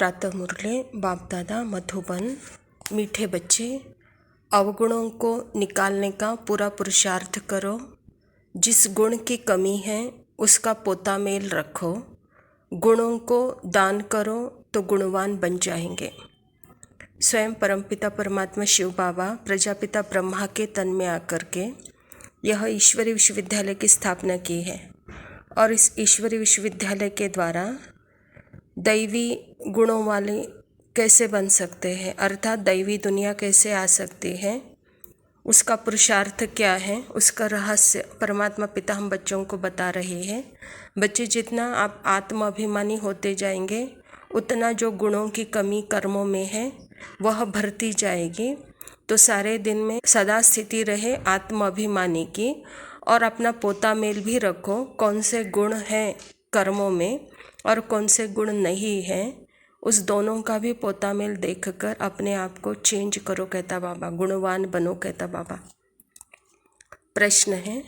प्रातः मुरली बाप दादा मधुबन। मीठे बच्चे, अवगुणों को निकालने का पूरा पुरुषार्थ करो। जिस गुण की कमी है उसका पोता मेल रखो। गुणों को दान करो तो गुणवान बन जाएंगे। स्वयं परमपिता परमात्मा शिव बाबा प्रजापिता ब्रह्मा के तन में आकर के यह ईश्वरीय विश्वविद्यालय की स्थापना की है और इस ईश्वरीय विश्वविद्यालय के द्वारा दैवी गुणों वाले कैसे बन सकते हैं, अर्थात दैवी दुनिया कैसे आ सकती है, उसका पुरुषार्थ क्या है, उसका रहस्य परमात्मा पिता हम बच्चों को बता रहे हैं। बच्चे, जितना आप आत्म अभिमानी होते जाएंगे उतना जो गुणों की कमी कर्मों में है वह भरती जाएगी। तो सारे दिन में सदा स्थिति रहे आत्म अभिमानी की, और अपना पोता मेल भी रखो कौन से गुण हैं कर्मों में और कौन से गुण नहीं हैं, उस दोनों का भी पोता मेल देखकर अपने आप को चेंज करो कहता बाबा, गुणवान बनो कहता बाबा। प्रश्न है,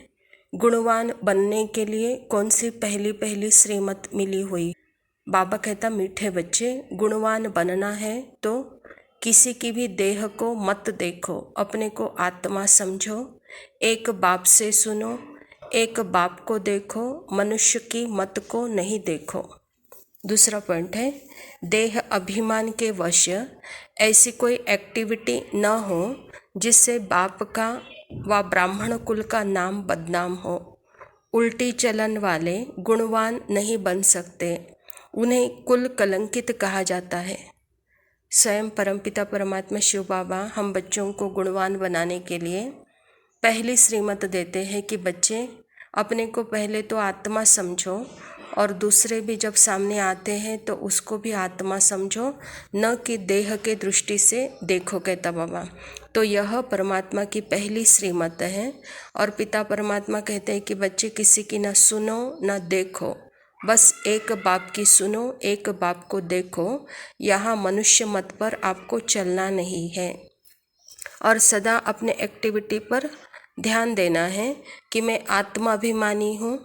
गुणवान बनने के लिए कौन सी पहली श्रीमत मिली हुई? बाबा कहता, मीठे बच्चे, गुणवान बनना है तो किसी की भी देह को मत देखो, अपने को आत्मा समझो, एक बाप से सुनो, एक बाप को देखो, मनुष्य की मत को नहीं देखो। दूसरा पॉइंट है, देह अभिमान के वश ऐसी कोई एक्टिविटी न हो जिससे बाप का व ब्राह्मण कुल का नाम बदनाम हो। उल्टी चलन वाले गुणवान नहीं बन सकते, उन्हें कुल कलंकित कहा जाता है। स्वयं परमपिता परमात्मा शिव बाबा हम बच्चों को गुणवान बनाने के लिए पहली श्रीमत देते हैं कि बच्चे, अपने को पहले तो आत्मा समझो और दूसरे भी जब सामने आते हैं तो उसको भी आत्मा समझो, न कि देह के दृष्टि से देखो कहता बाबा। तो यह परमात्मा की पहली श्रीमत है। और पिता परमात्मा कहते हैं कि बच्चे, किसी की न सुनो न देखो, बस एक बाप की सुनो, एक बाप को देखो। यहाँ मनुष्य मत पर आपको चलना नहीं है और सदा अपने एक्टिविटी पर ध्यान देना है कि मैं आत्माभिमानी हूँ।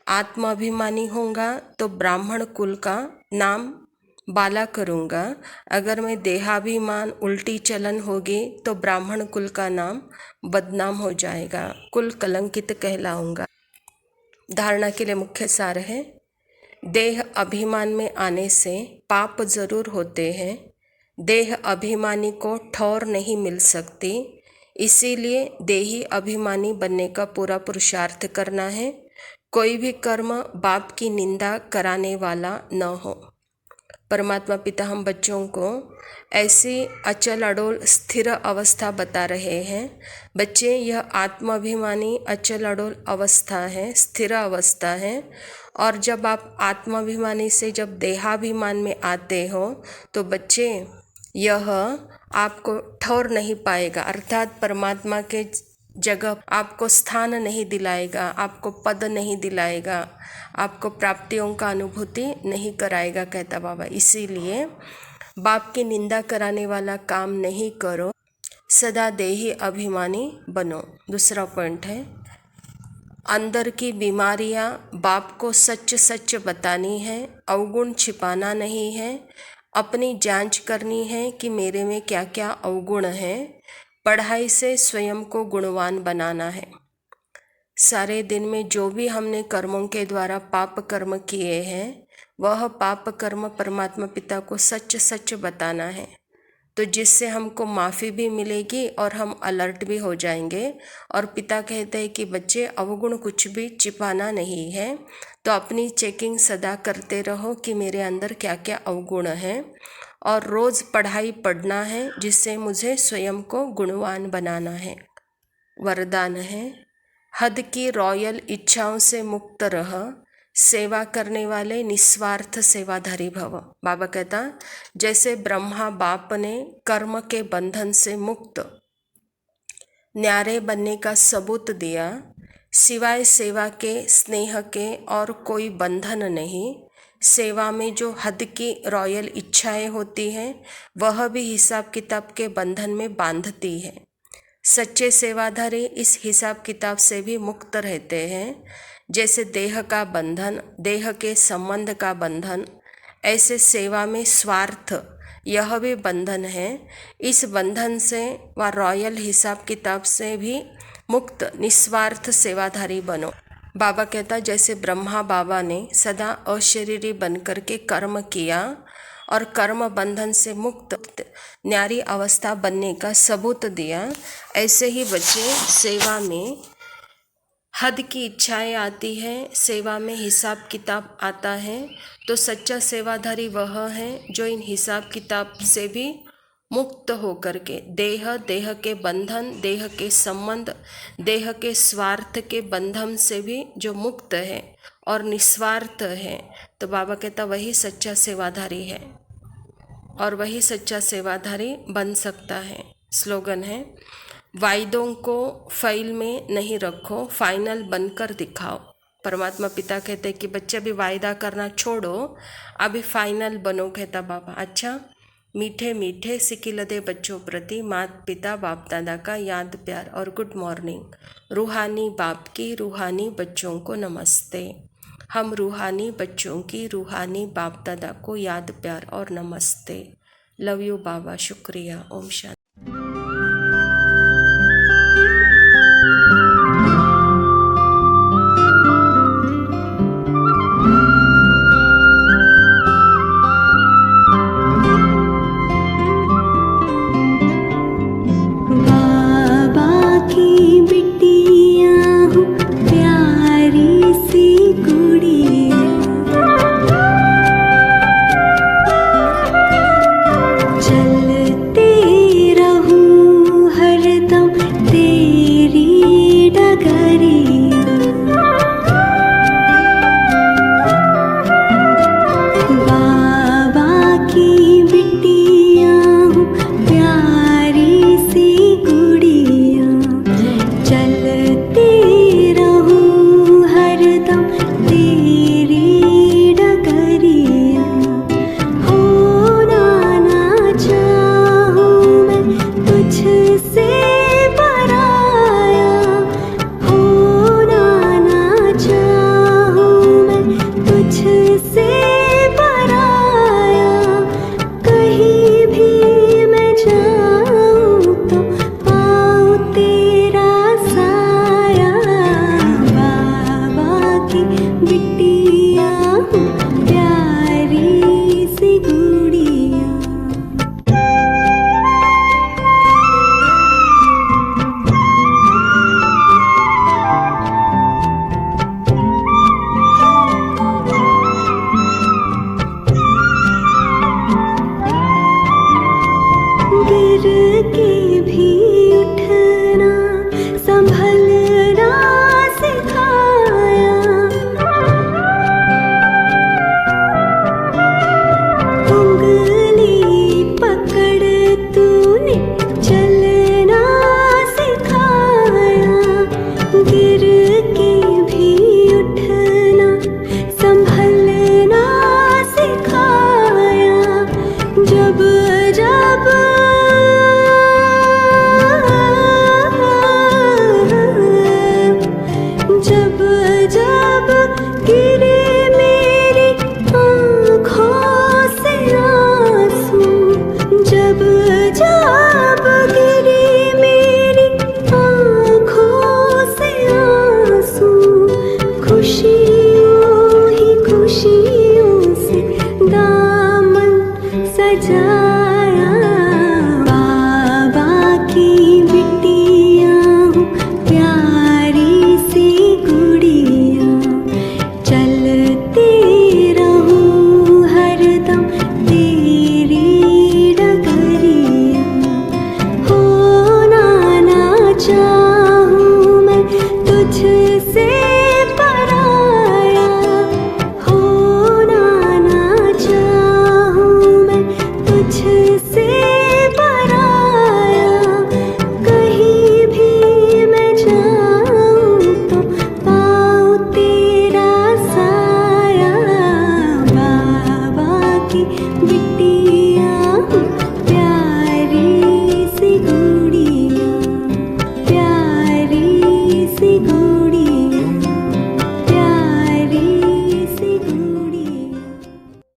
आत्माभिमानी होऊंगा तो ब्राह्मण कुल का नाम बाला करूँगा। अगर मैं देहाभिमान उल्टी चलन होगी तो ब्राह्मण कुल का नाम बदनाम हो जाएगा, कुल कलंकित कहलाऊंगा। धारणा के लिए मुख्य सार है, देह अभिमान में आने से पाप जरूर होते हैं, देह अभिमानी को ठौर नहीं मिल सकती, इसीलिए देही अभिमानी बनने का पूरा पुरुषार्थ करना है। कोई भी कर्म बाप की निंदा कराने वाला न हो। परमात्मा पिता हम बच्चों को ऐसी अचल अडोल स्थिर अवस्था बता रहे हैं। बच्चे, यह आत्माभिमानी अचल अडोल अवस्था है, स्थिर अवस्था है। और जब आप आत्माभिमानी से जब देहाभिमान में आते हो तो बच्चे, यह आपको ठौर नहीं पाएगा, अर्थात परमात्मा के जगह आपको स्थान नहीं दिलाएगा, आपको पद नहीं दिलाएगा, आपको प्राप्तियों का अनुभूति नहीं कराएगा कहता बाबा। इसीलिए बाप की निंदा कराने वाला काम नहीं करो, सदा देही अभिमानी बनो। दूसरा पॉइंट है, अंदर की बीमारियां बाप को सच सच बतानी है, अवगुण छिपाना नहीं है। अपनी जांच करनी है कि मेरे में क्या क्या अवगुण है। पढ़ाई से स्वयं को गुणवान बनाना है। सारे दिन में जो भी हमने कर्मों के द्वारा पाप कर्म किए हैं वह पाप कर्म परमात्मा पिता को सच सच बताना है, तो जिससे हमको माफ़ी भी मिलेगी और हम अलर्ट भी हो जाएंगे। और पिता कहते हैं कि बच्चे, अवगुण कुछ भी छिपाना नहीं है, तो अपनी चेकिंग सदा करते रहो कि मेरे अंदर क्या क्या अवगुण हैं, और रोज़ पढ़ाई पढ़ना है जिससे मुझे स्वयं को गुणवान बनाना है। वरदान है, हद की रॉयल इच्छाओं से मुक्त रह, सेवा करने वाले निस्वार्थ सेवाधारी भव। बाबा कहता, जैसे ब्रह्मा बाप ने कर्म के बंधन से मुक्त न्यारे बनने का सबूत दिया, सिवाय सेवा के स्नेह के और कोई बंधन नहीं। सेवा में जो हद की रॉयल इच्छाएं होती हैं वह भी हिसाब किताब के बंधन में बांधती है। सच्चे सेवाधारी इस हिसाब किताब से भी मुक्त रहते हैं। जैसे देह का बंधन, देह के संबंध का बंधन, ऐसे सेवा में स्वार्थ यह भी बंधन है। इस बंधन से व रॉयल हिसाब किताब से भी मुक्त निस्वार्थ सेवाधारी बनो। बाबा कहता जैसे ब्रह्मा बाबा ने सदा अशरीरी बनकर के कर्म किया और कर्म बंधन से मुक्त न्यारी अवस्था बनने का सबूत दिया, ऐसे ही बच्चे सेवा में हद की इच्छाएं आती है, सेवा में हिसाब किताब आता है, तो सच्चा सेवाधारी वह है जो इन हिसाब किताब से भी मुक्त होकर के देह के बंधन, देह के संबंध, देह के स्वार्थ के बंधन से भी जो मुक्त है और निस्वार्थ है, तो बाबा कहता वही सच्चा सेवाधारी है और वही सच्चा सेवाधारी बन सकता है। स्लोगन है, वायदों को फाइल में नहीं रखो, फाइनल बनकर दिखाओ। परमात्मा पिता कहते कि बच्चे अभी वायदा करना छोड़ो, अभी फाइनल बनो, कहता बाबा। अच्छा, मीठे मीठे सिकिलदे बच्चों प्रति माता पिता बाप दादा का याद प्यार और गुड मॉर्निंग। रूहानी बाप की रूहानी बच्चों को नमस्ते। हम रूहानी बच्चों की रूहानी बाप दादा को याद प्यार और नमस्ते। लव यू बाबा, शुक्रिया। ओम शांति। कहीं भी मैं जाऊं तो पाऊं तेरा